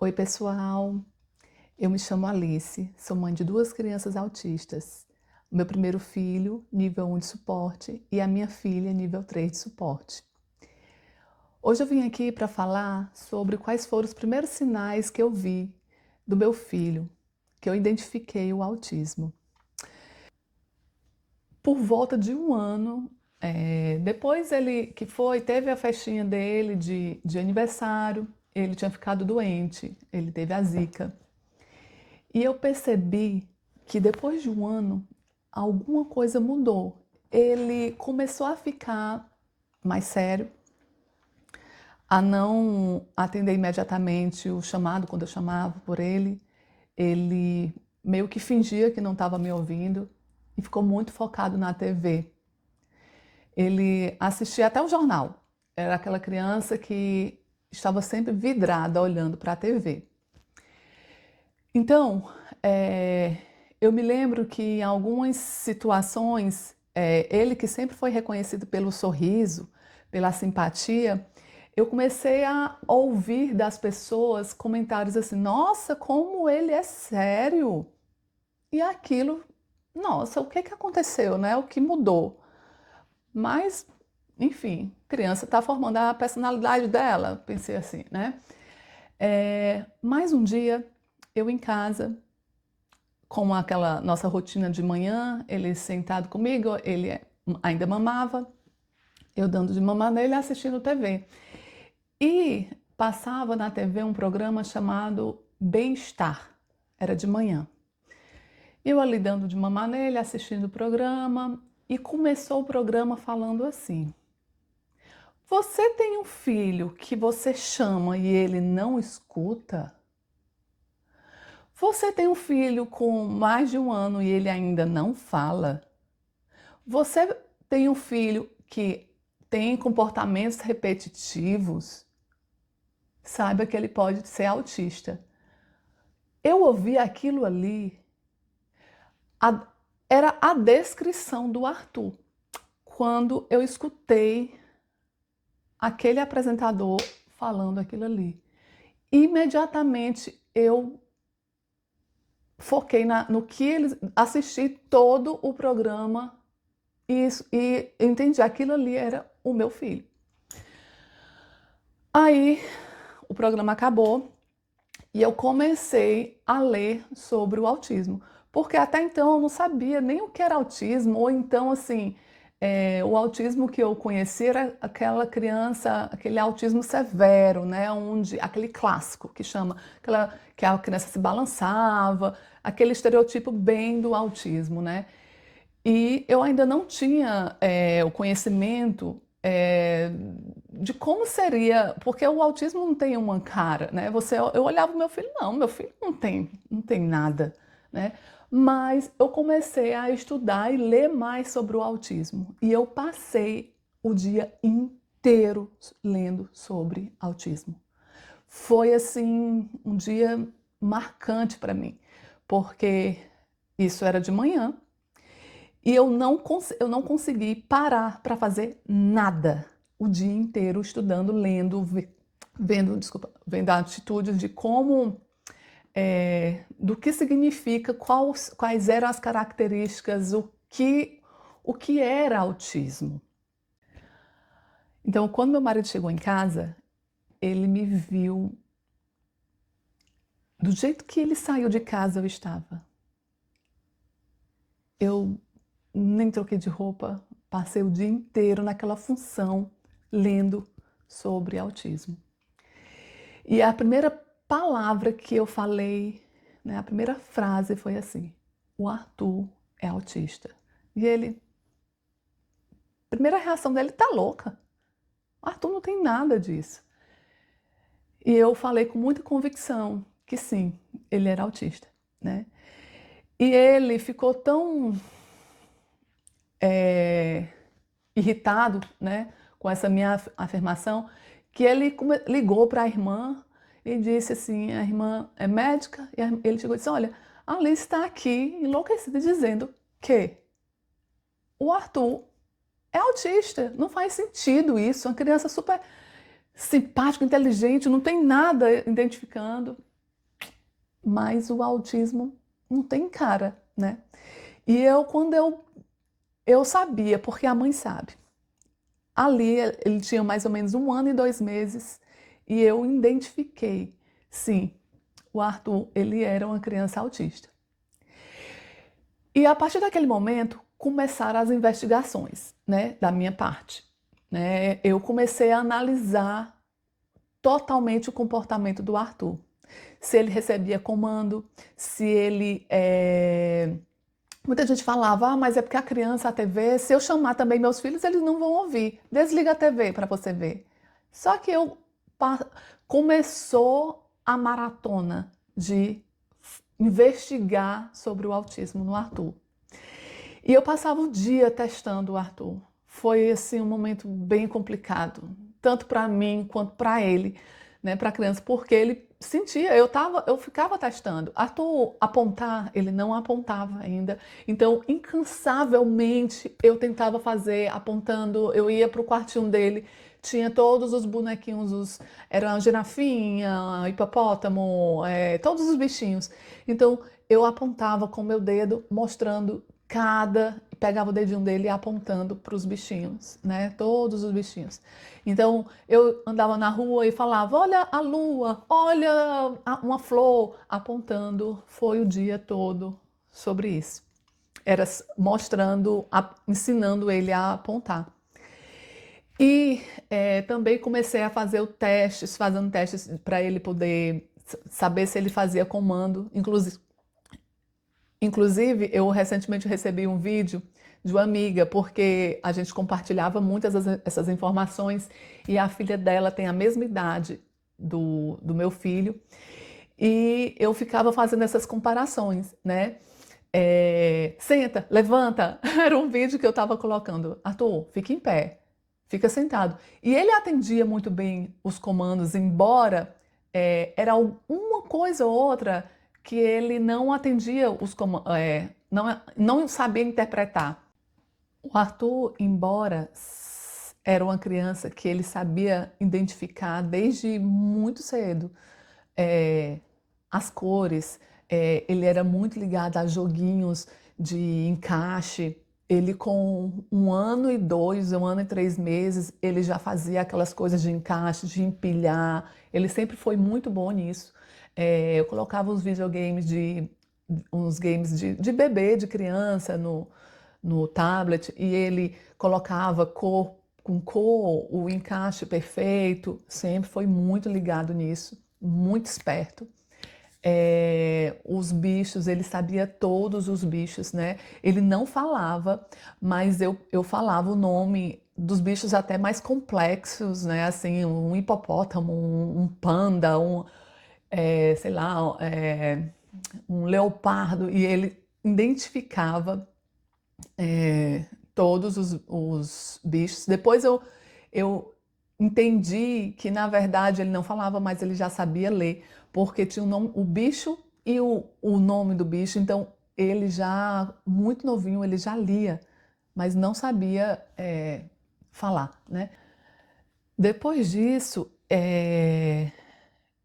Oi, pessoal. Eu me chamo Alice, sou mãe de duas crianças autistas. O meu primeiro filho, nível 1 de suporte, e a minha filha, nível 3 de suporte. Hoje eu vim aqui para falar sobre quais foram os primeiros sinais que eu vi do meu filho, que eu identifiquei o autismo. Por volta de um ano, depois teve a festinha dele de aniversário, ele tinha ficado doente, ele teve a zika. E eu percebi que depois de um ano, alguma coisa mudou. Ele começou a ficar mais sério, a não atender imediatamente o chamado quando eu chamava por ele. Ele meio que fingia que não estava me ouvindo e ficou muito focado na TV. Ele assistia até o jornal. Era aquela criança que estava sempre vidrada olhando para a TV. Então, eu me lembro que em algumas situações, ele que sempre foi reconhecido pelo sorriso, pela simpatia, eu comecei a ouvir das pessoas comentários assim: nossa, como ele é sério! E aquilo, nossa, o que aconteceu, né? O que mudou? Mas, enfim, criança está formando a personalidade dela, pensei assim, né? Mais um dia, eu em casa, com aquela nossa rotina de manhã, ele sentado comigo, ele ainda mamava, eu dando de mamar nele, assistindo TV. E passava na TV um programa chamado Bem-Estar, era de manhã. Eu ali dando de mamar nele, assistindo o programa, e começou o programa falando assim: você tem um filho que você chama e ele não escuta? Você tem um filho com mais de um ano e ele ainda não fala? Você tem um filho que tem comportamentos repetitivos? Saiba que ele pode ser autista. Eu ouvi aquilo ali, era a descrição do Arthur. Quando eu escutei aquele apresentador falando aquilo ali, imediatamente eu foquei no que eles, assisti todo o programa e entendi, aquilo ali era o meu filho. Aí o programa acabou e eu comecei a ler sobre o autismo, porque até então eu não sabia nem o que era autismo, ou então assim, o autismo que eu conheci era aquela criança, aquele autismo severo, né, aquele clássico que chama, que a criança se balançava, aquele estereotipo bem do autismo, né? E eu ainda não tinha o conhecimento de como seria, porque o autismo não tem uma cara, né? Eu olhava o meu filho, não, meu filho não tem nada, né? Mas eu comecei a estudar e ler mais sobre o autismo. E eu passei o dia inteiro lendo sobre autismo. Foi assim um dia marcante para mim, porque isso era de manhã. E eu não consegui parar para fazer nada o dia inteiro estudando, lendo, vendo atitudes de como, do que significa, quais eram as características, o que era autismo. Então, quando meu marido chegou em casa, ele me viu do jeito que ele saiu de casa, eu estava. Eu nem troquei de roupa, passei o dia inteiro naquela função, lendo sobre autismo. E a primeira palavra que eu falei, né, a primeira frase foi assim: o Arthur é autista. E ele, a primeira reação dele, tá louca. O Arthur não tem nada disso. E eu falei com muita convicção que sim, ele era autista, né? E ele ficou tão irritado, né, com essa minha afirmação, que ele ligou para a irmã e disse assim, a irmã é médica, e ele chegou e disse: olha, a Alice está aqui enlouquecida dizendo que o Arthur é autista, não faz sentido isso, uma criança super simpática, inteligente, não tem nada identificando. mas o autismo não tem cara, né? E quando eu sabia, porque a mãe sabe. Ali ele tinha mais ou menos 1 ano e 2 meses e eu identifiquei, sim, o Arthur, ele era uma criança autista. E a partir daquele momento começaram as investigações, né, da minha parte, né? Eu comecei a analisar totalmente o comportamento do Arthur. Se ele recebia comando, se ele muita gente falava, mas é porque a criança, a TV, se eu chamar também meus filhos, eles não vão ouvir. Desliga a TV para você ver. Só que começou a maratona de investigar sobre o autismo no Arthur. E eu passava o dia testando o Arthur. Foi assim um momento bem complicado, tanto para mim quanto para ele, né, para a criança, porque ele sentia, eu ficava testando. Arthur apontar, ele não apontava ainda. Então, incansavelmente eu tentava fazer apontando, eu ia para o quartinho dele, tinha todos os bonequinhos, era a girafinha, hipopótamo, todos os bichinhos. Então, eu apontava com o meu dedo, mostrando pegava o dedinho dele e apontando para os bichinhos, né? Todos os bichinhos. Então eu andava na rua e falava: olha a lua, olha uma flor, apontando. Foi o dia todo sobre isso. Era mostrando, ensinando ele a apontar. E também comecei a fazer fazendo testes para ele poder saber se ele fazia comando, Inclusive, eu recentemente recebi um vídeo de uma amiga, porque a gente compartilhava muitas essas informações e a filha dela tem a mesma idade do meu filho e eu ficava fazendo essas comparações, né? Senta, levanta. Era um vídeo que eu estava colocando. Arthur, fica em pé, fica sentado. E ele atendia muito bem os comandos, embora era uma coisa ou outra que ele não atendia os comandos, não sabia interpretar. O Arthur, embora era uma criança que ele sabia identificar desde muito cedo as cores, ele era muito ligado a joguinhos de encaixe. Ele com 1 ano e 2, 1 ano e 3 meses, ele já fazia aquelas coisas de encaixe, de empilhar. Ele sempre foi muito bom nisso. Eu colocava uns games de bebê, de criança no tablet e ele colocava cor com cor, o encaixe perfeito. Sempre foi muito ligado nisso, muito esperto. Os bichos, ele sabia todos os bichos, né? Ele não falava, mas eu falava o nome dos bichos até mais complexos, né? Assim, um hipopótamo, um panda, sei lá, um leopardo, e ele identificava todos os bichos. Depois eu entendi que, na verdade, ele não falava, mas ele já sabia ler, porque tinha o bicho e o nome do bicho. Então, ele já, muito novinho, ele já lia, mas não sabia falar, né? Depois disso,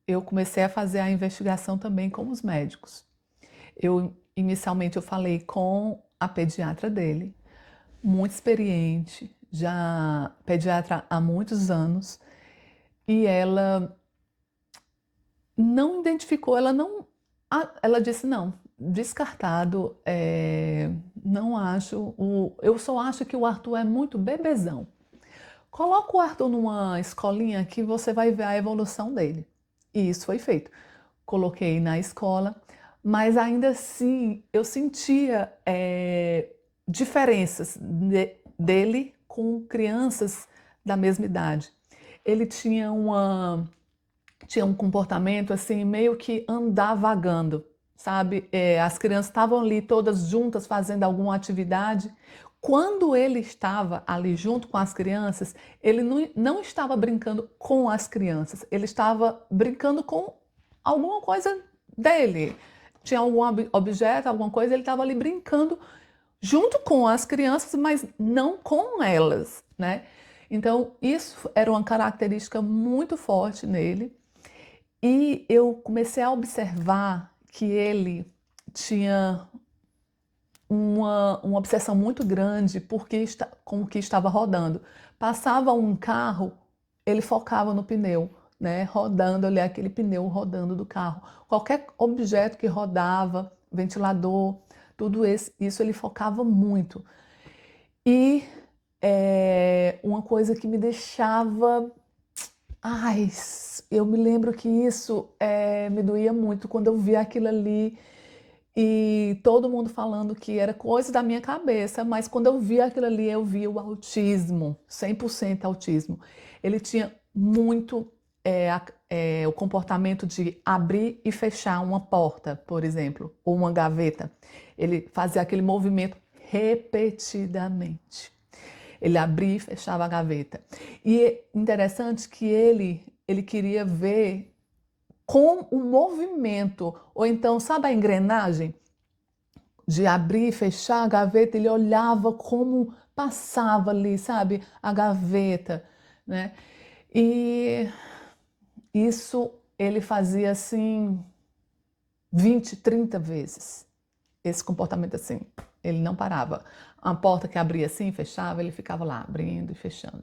eu comecei a fazer a investigação também com os médicos. Inicialmente, eu falei com a pediatra dele, muito experiente, já pediatra há muitos anos, e ela não identificou, ela disse não, descartado, não acho, eu só acho que o Arthur é muito bebezão. Coloca o Arthur numa escolinha que você vai ver a evolução dele. E isso foi feito. Coloquei na escola, mas ainda assim eu sentia diferenças dele com crianças da mesma idade. Ele tinha um comportamento assim, meio que andar vagando, sabe? As crianças estavam ali todas juntas fazendo alguma atividade. Quando ele estava ali junto com as crianças, ele não estava brincando com as crianças, ele estava brincando com alguma coisa dele. Tinha algum objeto, alguma coisa, ele estava ali brincando junto com as crianças, mas não com elas, né? Então, isso era uma característica muito forte nele. E eu comecei a observar que ele tinha uma obsessão muito grande com o que estava rodando. Passava um carro, ele focava no pneu, né? Rodando ali, aquele pneu rodando do carro. Qualquer objeto que rodava, ventilador, tudo isso ele focava muito. E uma coisa que me deixava... Ai, eu me lembro que isso me doía muito quando eu via aquilo ali e todo mundo falando que era coisa da minha cabeça, mas quando eu via aquilo ali, eu via o autismo, 100% autismo. Ele tinha muito o comportamento de abrir e fechar uma porta, por exemplo, ou uma gaveta. Ele fazia aquele movimento repetidamente. Ele abria e fechava a gaveta. E é interessante que ele queria ver com o movimento, ou então, sabe a engrenagem? De abrir e fechar a gaveta, ele olhava como passava ali, sabe? A gaveta, né? E isso ele fazia assim 20, 30 vezes. Esse comportamento assim, ele não parava. A porta que abria assim, fechava, ele ficava lá, abrindo e fechando.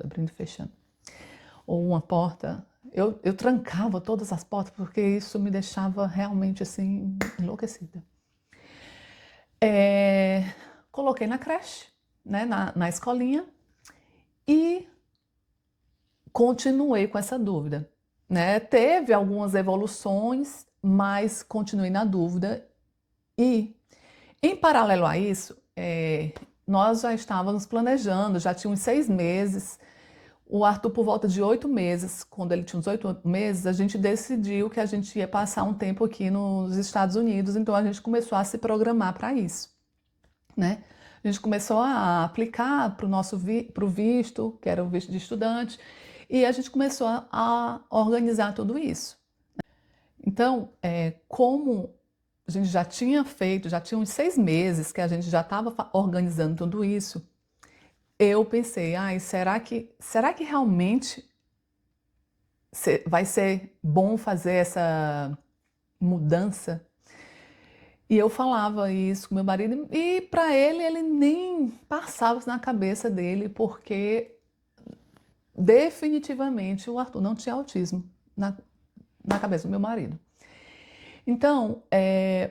Ou uma porta, eu trancava todas as portas porque isso me deixava realmente assim, enlouquecida. Coloquei na creche, né, na escolinha e continuei com essa dúvida, né? Teve algumas evoluções, mas continuei na dúvida e, em paralelo a isso, nós já estávamos planejando, já tinha uns 6 meses, o Arthur por volta de 8 meses, quando ele tinha uns 8 meses, a gente decidiu que a gente ia passar um tempo aqui nos Estados Unidos, então a gente começou a se programar para isso, né? A gente começou a aplicar para o visto, que era o visto de estudante, e a gente começou a organizar tudo isso. Então, como a gente já tinha feito, já tinha uns 6 meses que a gente já estava organizando tudo isso, eu pensei, será que realmente vai ser bom fazer essa mudança? E eu falava isso com meu marido e para ele nem passava na cabeça dele, porque definitivamente o Arthur não tinha autismo na cabeça do meu marido. Então,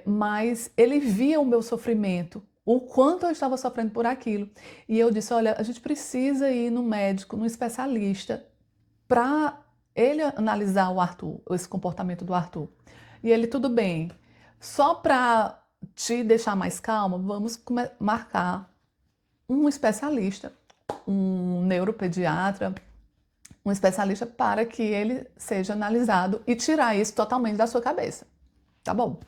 mas ele via o meu sofrimento, o quanto eu estava sofrendo por aquilo. E eu disse, olha, a gente precisa ir no médico, no especialista, para ele analisar o Arthur, esse comportamento do Arthur. E ele, tudo bem, só para te deixar mais calma, vamos marcar um especialista, um neuropediatra, um especialista para que ele seja analisado e tirar isso totalmente da sua cabeça. Tá bom.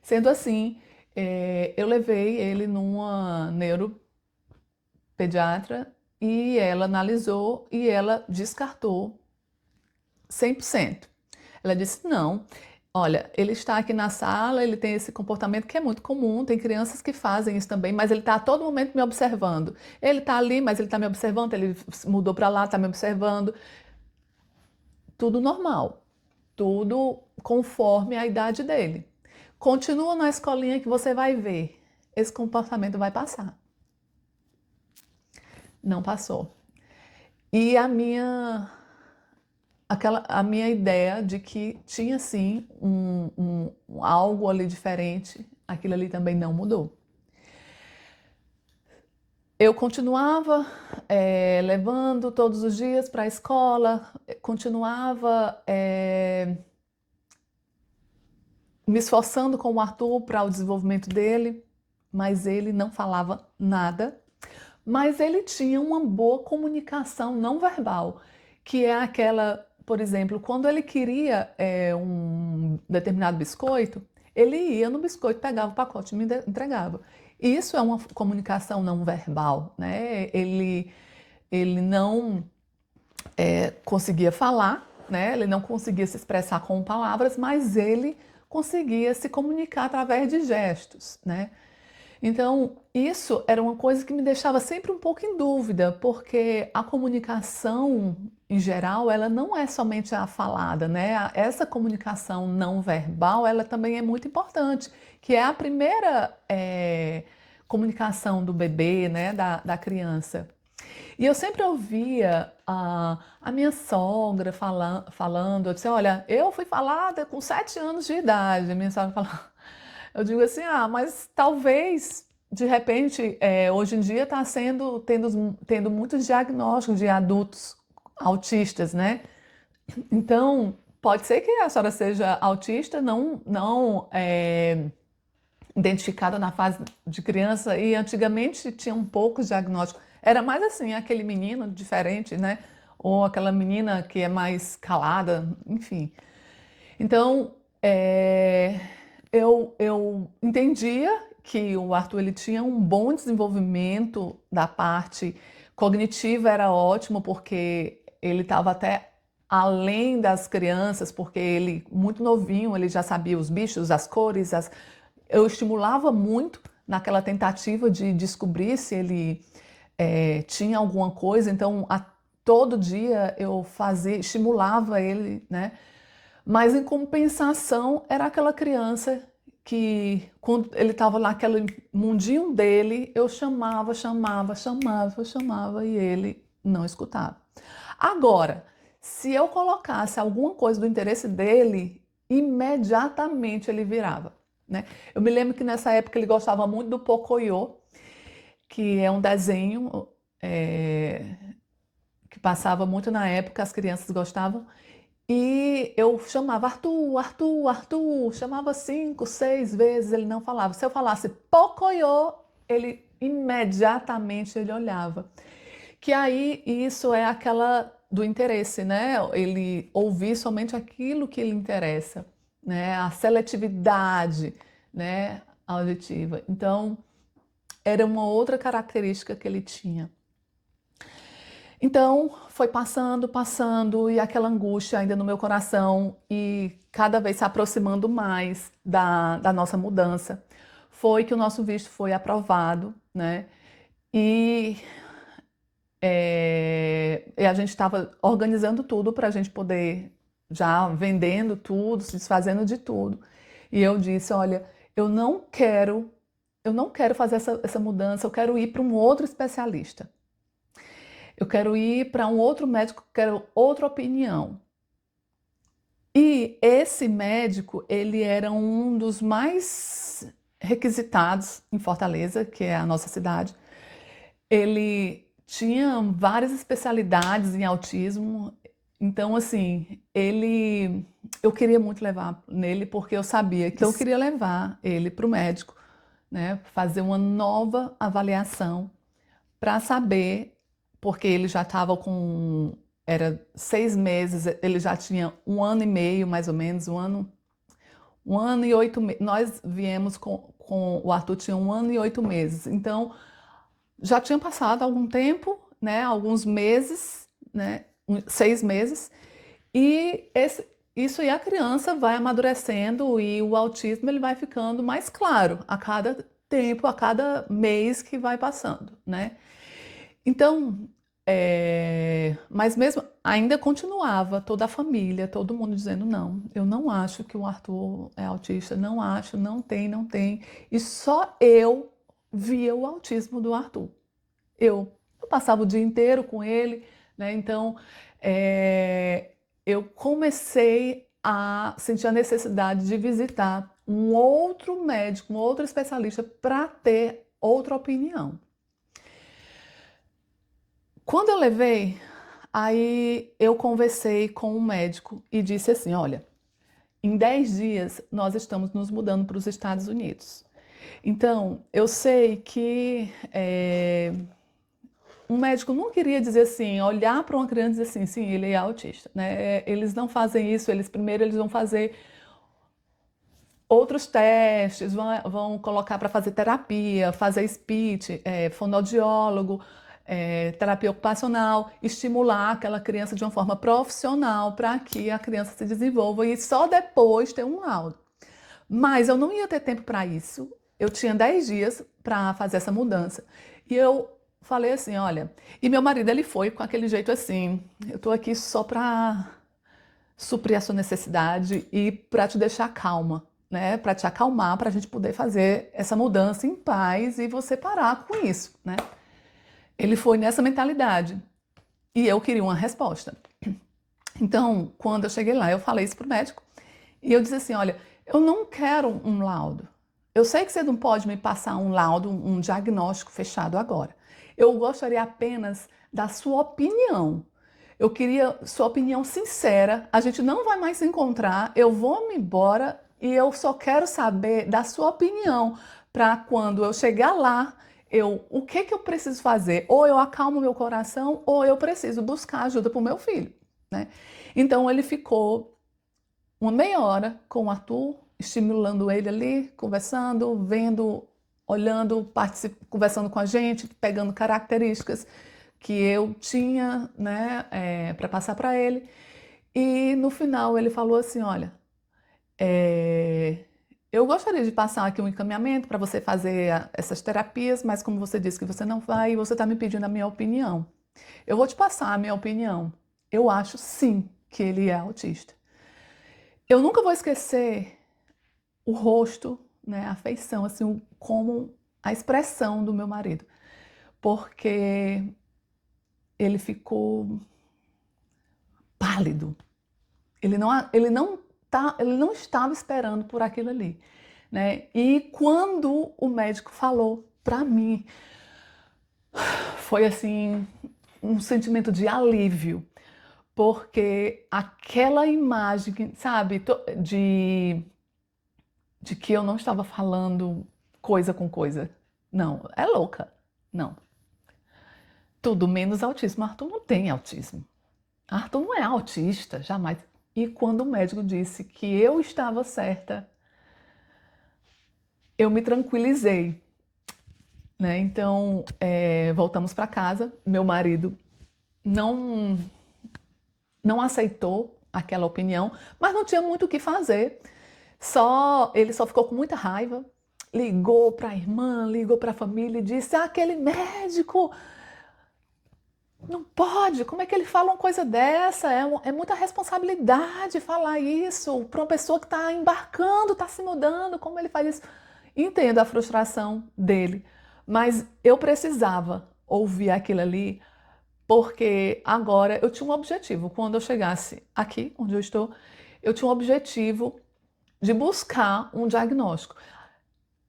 Sendo assim, eu levei ele numa neuropediatra e ela analisou e ela descartou 100%. Ela disse, não, olha, ele está aqui na sala, ele tem esse comportamento que é muito comum, tem crianças que fazem isso também, mas ele está a todo momento me observando. Ele está ali, mas ele está me observando, ele mudou para lá, está me observando. Tudo normal, tudo conforme a idade dele. Continua na escolinha que você vai ver, esse comportamento vai passar. Não passou. E a minha ideia de que tinha sim algo ali diferente, aquilo ali também não mudou. Eu continuava levando todos os dias para a escola, continuava me esforçando com o Arthur para o desenvolvimento dele, mas ele não falava nada. Mas ele tinha uma boa comunicação não verbal, que é aquela, por exemplo, quando ele queria um determinado biscoito, ele ia no biscoito, pegava o pacote e me entregava. Isso é uma comunicação não verbal, né? Ele não conseguia falar, né? Ele não conseguia se expressar com palavras, mas ele conseguia se comunicar através de gestos, né? Então, isso era uma coisa que me deixava sempre um pouco em dúvida, porque a comunicação, em geral, ela não é somente a falada, né? Essa comunicação não verbal, ela também é muito importante, que é a primeira comunicação do bebê, né? Da criança. E eu sempre ouvia a minha sogra falando, eu disse, olha, eu fui falada com 7 anos de idade, a minha sogra falava, eu digo assim, mas talvez, de repente, hoje em dia está tendo muitos diagnósticos de adultos autistas, né? Então, pode ser que a senhora seja autista, não identificada na fase de criança, e antigamente tinha um poucos diagnósticos. Era mais assim, aquele menino diferente, né? Ou aquela menina que é mais calada, enfim. Então, eu entendia que o Arthur ele tinha um bom desenvolvimento da parte cognitiva, era ótimo, porque ele estava até além das crianças, porque ele, muito novinho, ele já sabia os bichos, as cores, eu estimulava muito naquela tentativa de descobrir se ele tinha alguma coisa, então todo dia eu estimulava ele, né? Mas em compensação era aquela criança que quando ele estava naquele mundinho dele, eu chamava e ele não escutava. Agora, se eu colocasse alguma coisa do interesse dele, imediatamente ele virava, né? Eu me lembro que nessa época ele gostava muito do Pocoyo, que é um desenho que passava muito na época, as crianças gostavam. E eu chamava Arthur, Arthur, Arthur, chamava 5, 6 vezes, ele não falava. Se eu falasse Pocoyo, ele imediatamente ele olhava. Que aí isso é aquela do interesse, né? Ele ouvir somente aquilo que lhe interessa, né? A seletividade, né? Auditiva. Então, era uma outra característica que ele tinha. Então, foi passando, e aquela angústia ainda no meu coração, e cada vez se aproximando mais da nossa mudança, foi que o nosso visto foi aprovado, né? E, e a gente estava organizando tudo para a gente poder, já vendendo tudo, se desfazendo de tudo. E eu disse, olha, eu não quero fazer essa mudança, eu quero ir para um outro especialista. Eu quero ir para um outro médico, quero outra opinião. E esse médico, ele era um dos mais requisitados em Fortaleza, que é a nossa cidade. Ele tinha várias especialidades em autismo. Então, assim, eu queria muito levar nele, porque eu sabia que eu queria levar ele para o médico, né, fazer uma nova avaliação para saber, porque ele já estava era 6 meses, ele já tinha 1 ano e meio, mais ou menos, 1 ano e 8 meses. Nós viemos o Arthur tinha 1 ano e 8 meses, então já tinha passado algum tempo, né, alguns meses, né, 6 meses, e isso aí a criança vai amadurecendo e o autismo ele vai ficando mais claro a cada tempo, a cada mês que vai passando, né? Então, mas mesmo ainda continuava toda a família, todo mundo dizendo não, eu não acho que o Arthur é autista, não acho, não tem, não tem. E só eu via o autismo do Arthur. Eu passava o dia inteiro com ele, né? Então, eu comecei a sentir a necessidade de visitar um outro médico, um outro especialista para ter outra opinião. Quando eu levei, aí eu conversei com um médico e disse assim, olha, em 10 dias nós estamos nos mudando para os Estados Unidos. Então, eu sei que um médico não queria dizer assim, olhar para uma criança e dizer assim, sim, ele é autista, né? Eles não fazem isso, primeiro eles vão fazer outros testes, vão colocar para fazer terapia, fazer speech, fonoaudiólogo, terapia ocupacional, estimular aquela criança de uma forma profissional para que a criança se desenvolva e só depois ter um laudo. Mas eu não ia ter tempo para isso. eu tinha 10 dias para fazer essa mudança. E eu falei assim, olha, e meu marido ele foi com aquele jeito assim, eu tô aqui só para suprir a sua necessidade e para te deixar calma, né? Para te acalmar, para a gente poder fazer essa mudança em paz e você parar com isso, né? Ele foi nessa mentalidade e eu queria uma resposta. Então, quando eu cheguei lá, eu falei isso pro médico e eu disse assim, olha, eu não quero um laudo. Eu sei que você não pode me passar um laudo, um diagnóstico fechado agora. Eu gostaria apenas da sua opinião. Eu queria sua opinião sincera. A gente não vai mais se encontrar. Eu vou me embora e eu só quero saber da sua opinião para quando eu chegar lá, o que que eu preciso fazer? Ou eu acalmo meu coração ou eu preciso buscar ajuda para o meu filho, né? Então ele ficou uma meia hora com o Arthur, estimulando ele ali, conversando, vendo, olhando, conversando com a gente, pegando características que eu tinha, né, para passar para ele. E no final ele falou assim, olha, eu gostaria de passar aqui um encaminhamento para você fazer essas terapias, mas como você disse que você não vai, e você está me pedindo a minha opinião. Eu vou te passar a minha opinião. Eu acho sim que ele é autista. Eu nunca vou esquecer o rosto, né, a feição, assim, como a expressão do meu marido, porque ele ficou pálido. Ele não estava esperando por aquilo ali, né? E quando o médico falou para mim, foi assim um sentimento de alívio, porque aquela imagem, sabe, de que eu não estava falando coisa com coisa. Não, é louca. Não. Tudo menos autismo. Arthur não tem autismo. Arthur não é autista, jamais. E quando o médico disse que eu estava certa, eu me tranquilizei, né? Então, voltamos para casa. Meu marido não não aceitou aquela opinião, mas não tinha muito o que fazer. Ele só ficou com muita raiva, ligou para a irmã, ligou para a família e disse: aquele médico não pode, como é que ele fala uma coisa dessa? É muita responsabilidade falar isso para uma pessoa que está embarcando, está se mudando, como ele faz isso? Entendo a frustração dele, mas eu precisava ouvir aquilo ali, porque agora eu tinha um objetivo. Quando eu chegasse aqui, onde eu estou, eu tinha um objetivo de buscar um diagnóstico.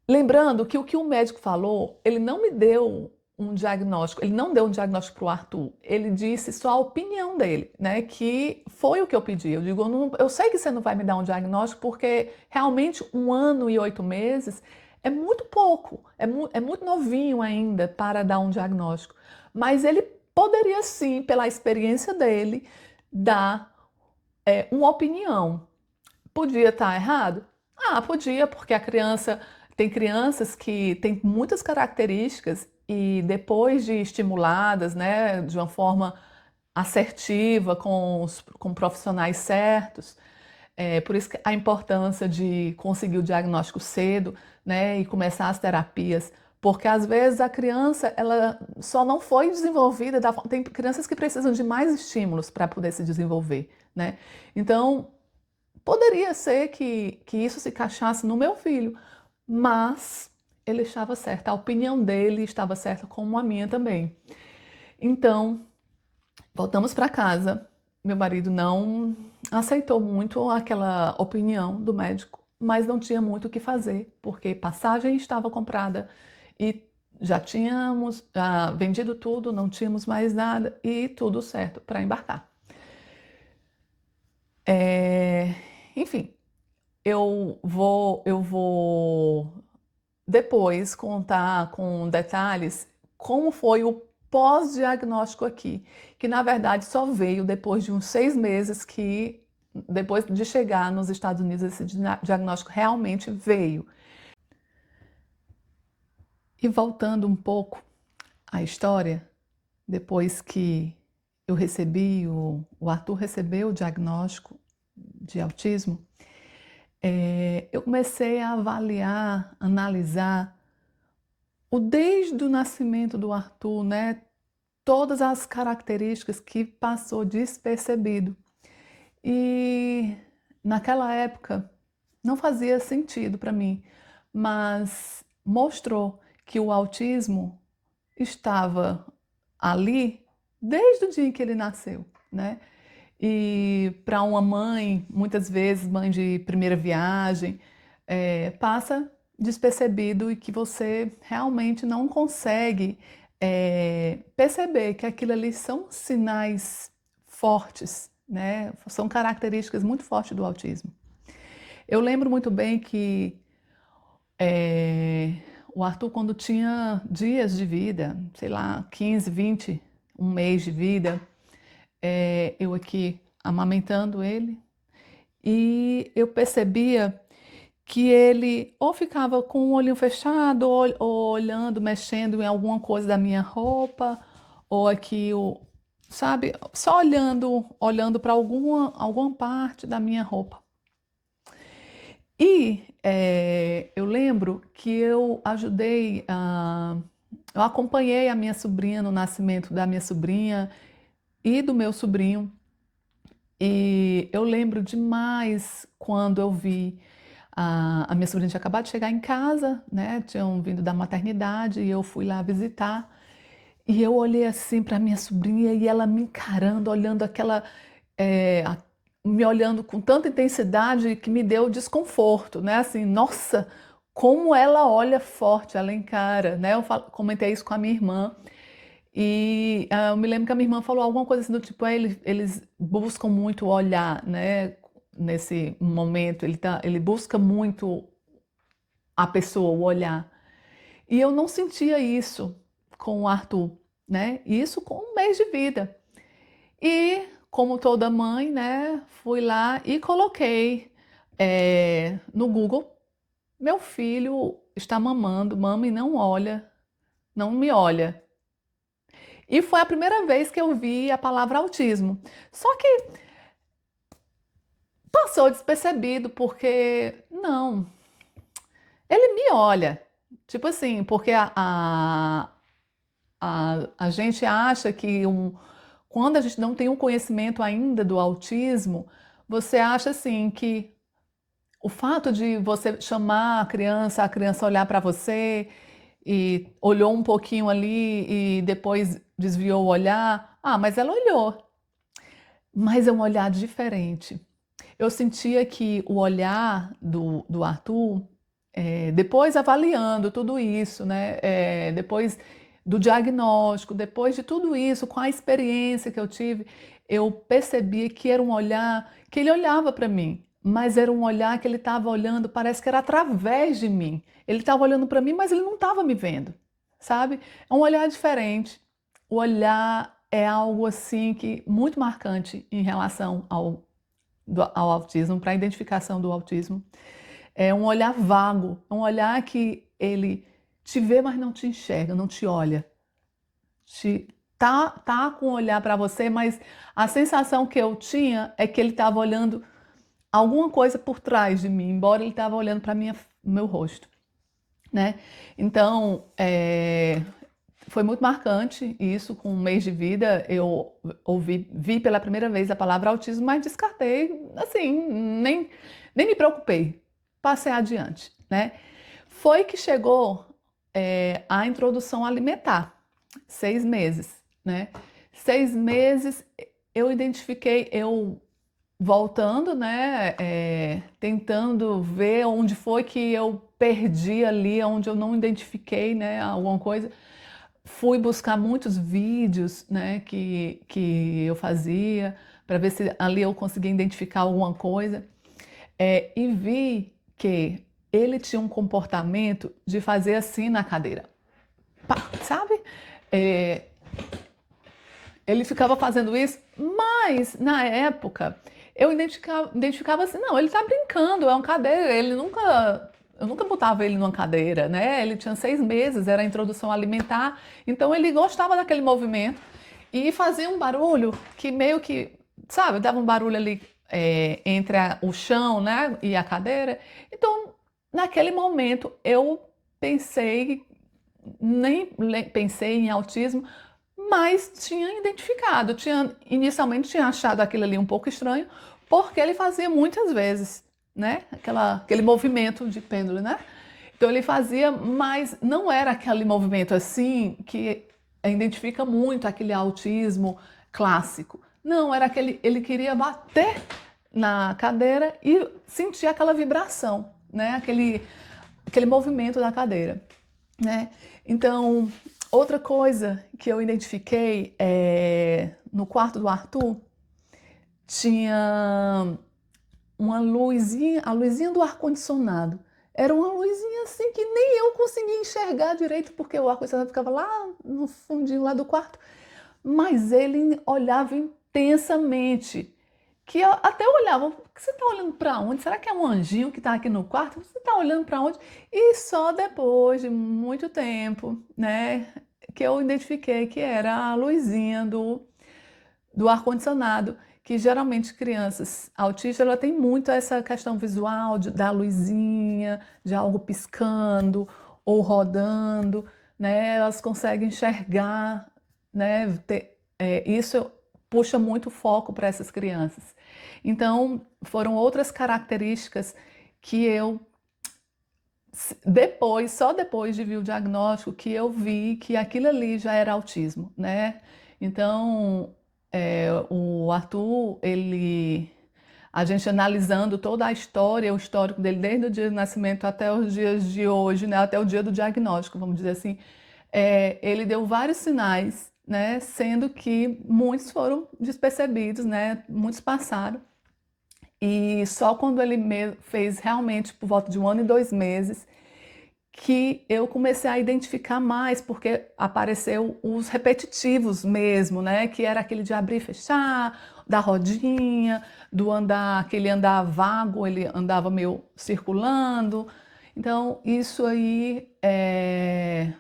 Lembrando que o que o médico falou, ele não me deu um diagnóstico, ele não deu um diagnóstico para o Arthur, ele disse só a opinião dele, né? Que foi o que eu pedi. Eu digo, eu sei que você não vai me dar um diagnóstico, porque realmente 1 ano e 8 meses é muito pouco, é muito novinho ainda para dar um diagnóstico. Mas ele poderia sim, pela experiência dele, dar uma opinião. Podia estar errado? Ah, podia, porque tem crianças que têm muitas características e depois de estimuladas, né, de uma forma assertiva, com profissionais certos, por isso que a importância de conseguir o diagnóstico cedo, né, e começar as terapias, porque às vezes a criança ela só não foi desenvolvida tem crianças que precisam de mais estímulos para poder se desenvolver, né? Então, poderia ser que isso se encaixasse no meu filho, mas ele estava certo, a opinião dele estava certa, como a minha também. Então, voltamos para casa. Meu marido não aceitou muito aquela opinião do médico, mas não tinha muito o que fazer, porque passagem estava comprada e já tínhamos vendido tudo, não tínhamos mais nada e tudo certo para embarcar. Enfim, eu vou depois contar com detalhes como foi o pós-diagnóstico aqui, que na verdade só veio depois de uns 6 meses que, depois de chegar nos Estados Unidos, esse diagnóstico realmente veio. E voltando um pouco à história, depois que o Arthur recebeu o diagnóstico de autismo, eu comecei a avaliar, analisar desde o nascimento do Arthur, né? Todas as características que passou despercebido. E naquela época não fazia sentido para mim, mas mostrou que o autismo estava ali desde o dia em que ele nasceu, né? E para uma mãe, muitas vezes mãe de primeira viagem, passa despercebido e que você realmente não consegue perceber que aquilo ali são sinais fortes, né? São características muito fortes do autismo. Eu lembro muito bem que o Arthur, quando tinha dias de vida, sei lá, 15, 20, um mês de vida, eu aqui amamentando ele, e eu percebia que ele ou ficava com o olhinho fechado, ou olhando, mexendo em alguma coisa da minha roupa, ou aqui, sabe, só olhando para alguma parte da minha roupa. E eu lembro que eu acompanhei a minha sobrinha no nascimento da minha sobrinha e do meu sobrinho. E eu lembro demais quando eu vi a minha sobrinha tinha acabado de chegar em casa, né? Tinham vindo da maternidade e eu fui lá visitar. E eu olhei assim para minha sobrinha e ela me encarando, olhando me olhando com tanta intensidade que me deu desconforto, né? Assim, nossa, como ela olha forte, ela encara, né? Comentei isso com a minha irmã. E eu me lembro que a minha irmã falou alguma coisa assim do tipo, eles buscam muito olhar, né? Nesse momento, ele busca muito a pessoa, o olhar. E eu não sentia isso com o Arthur, né? Isso com um mês de vida. E, como toda mãe, né, fui lá e coloquei no Google, meu filho está mamando, mama e não olha, não me olha. E foi a primeira vez que eu vi a palavra autismo. Só que passou despercebido, porque não, ele me olha. Tipo assim, porque a gente acha que quando a gente não tem um conhecimento ainda do autismo, você acha assim que o fato de você chamar a criança olhar para você e olhou um pouquinho ali e depois desviou o olhar, mas ela olhou. Mas é um olhar diferente. Eu sentia que o olhar do Arthur, depois avaliando tudo isso, né? Depois do diagnóstico, depois de tudo isso, com a experiência que eu tive, eu percebi que era um olhar que ele olhava para mim, mas era um olhar que ele estava olhando, parece que era através de mim. Ele estava olhando para mim, mas ele não estava me vendo, sabe? É um olhar diferente. O olhar é algo assim que muito marcante em relação ao autismo, para a identificação do autismo. É um olhar vago, é um olhar que ele te vê, mas não te enxerga, não te olha. Tá com o olhar para você, mas a sensação que eu tinha é que ele estava olhando alguma coisa por trás de mim, embora ele estava olhando para meu rosto, né? Então, foi muito marcante isso. Com um mês de vida, eu vi pela primeira vez a palavra autismo, mas descartei, assim, nem me preocupei, passei adiante, né? Foi que chegou a introdução alimentar, 6 meses, né? 6 meses eu identifiquei, eu voltando, né? Tentando ver onde foi que eu perdi ali, onde eu não identifiquei, né? Alguma coisa. Fui buscar muitos vídeos, né, que eu fazia, para ver se ali eu conseguia identificar alguma coisa. E vi que ele tinha um comportamento de fazer assim na cadeira. Pá, sabe? É, ele ficava fazendo isso, mas na época eu identificava assim, não, ele tá brincando, é uma cadeira, eu nunca botava ele numa cadeira, né? Ele tinha 6 meses, era a introdução alimentar, então ele gostava daquele movimento e fazia um barulho que meio que, sabe, dava um barulho ali entre o chão, né, e a cadeira. Então, naquele momento, eu nem pensei em autismo, mas tinha identificado, inicialmente tinha achado aquilo ali um pouco estranho, porque ele fazia muitas vezes, né, aquele movimento de pêndulo, né? Então ele fazia, mas não era aquele movimento assim que identifica muito aquele autismo clássico. Não, era aquele, ele queria bater na cadeira e sentir aquela vibração, né? Aquele movimento da cadeira, né? Então, outra coisa que eu identifiquei no quarto do Arthur tinha uma luzinha, a luzinha do ar-condicionado. Era uma luzinha assim que nem eu conseguia enxergar direito, porque o ar-condicionado ficava lá no fundinho lá do quarto. Mas ele olhava intensamente, que eu até olhava, você está olhando para onde? Será que é um anjinho que está aqui no quarto? Você está olhando para onde? E só depois de muito tempo, né, que eu identifiquei que era a luzinha do ar-condicionado, que geralmente crianças autistas ela tem muito essa questão visual da luzinha, de algo piscando ou rodando, né? Elas conseguem enxergar, né? Isso puxa muito foco para essas crianças. Então, foram outras características que eu só depois de ver o diagnóstico, que eu vi que aquilo ali já era autismo, né? Então, o Arthur, a gente analisando toda a história, o histórico dele desde o dia do nascimento até os dias de hoje, né? Até o dia do diagnóstico, vamos dizer assim, ele deu vários sinais, né? Sendo que muitos foram despercebidos, né? Muitos passaram. E só quando ele fez realmente por volta de 1 ano e 2 meses que eu comecei a identificar mais, porque apareceu os repetitivos mesmo, né? Que era aquele de abrir e fechar, da rodinha, do andar, aquele andar vago, ele andava meio circulando. Então, isso aí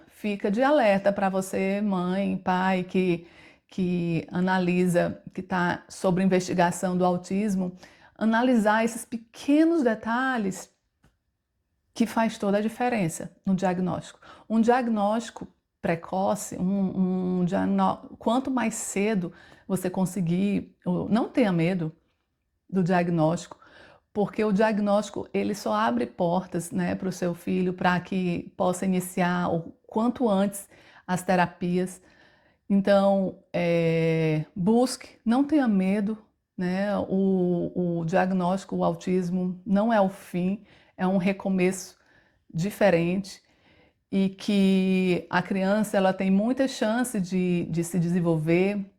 fica de alerta para você, mãe, pai, que analisa, que está sobre investigação do autismo, analisar esses pequenos detalhes que faz toda a diferença no diagnóstico. Um diagnóstico precoce, quanto mais cedo você conseguir, não tenha medo do diagnóstico, porque o diagnóstico ele só abre portas, né, para o seu filho para que possa iniciar o quanto antes as terapias. Então, busque, não tenha medo, né? O diagnóstico, o autismo não é o fim, é um recomeço diferente e que a criança ela tem muita chance de se desenvolver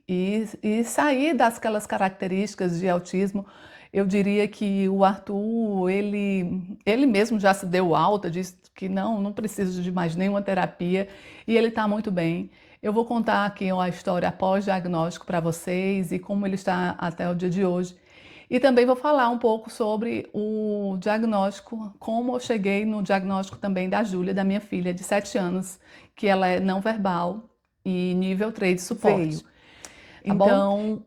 e sair daquelas características de autismo. Eu diria que o Arthur, ele mesmo já se deu alta, disse que não precisa de mais nenhuma terapia e ele está muito bem. Eu vou contar aqui a história pós-diagnóstico para vocês e como ele está até o dia de hoje. E também vou falar um pouco sobre o diagnóstico, como eu cheguei no diagnóstico também da Júlia, da minha filha de 7 anos, que ela é não verbal e nível 3 de suporte. Então,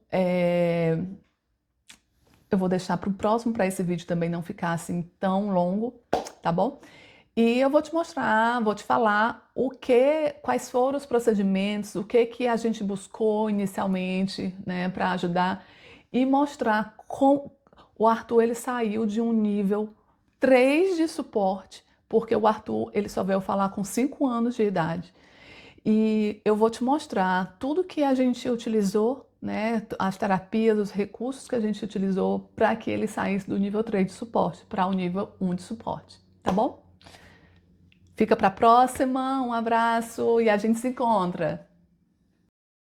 eu vou deixar para o próximo, para esse vídeo também não ficar assim tão longo, tá bom? E eu vou te mostrar, vou te falar quais foram os procedimentos, o que a gente buscou inicialmente, né, para ajudar e mostrar como o Arthur ele saiu de um nível 3 de suporte, porque o Arthur ele só veio falar com 5 anos de idade. E eu vou te mostrar tudo que a gente utilizou, né, as terapias, os recursos que a gente utilizou para que ele saísse do nível 3 de suporte para o nível 1 de suporte, tá bom? Fica para a próxima, um abraço e a gente se encontra!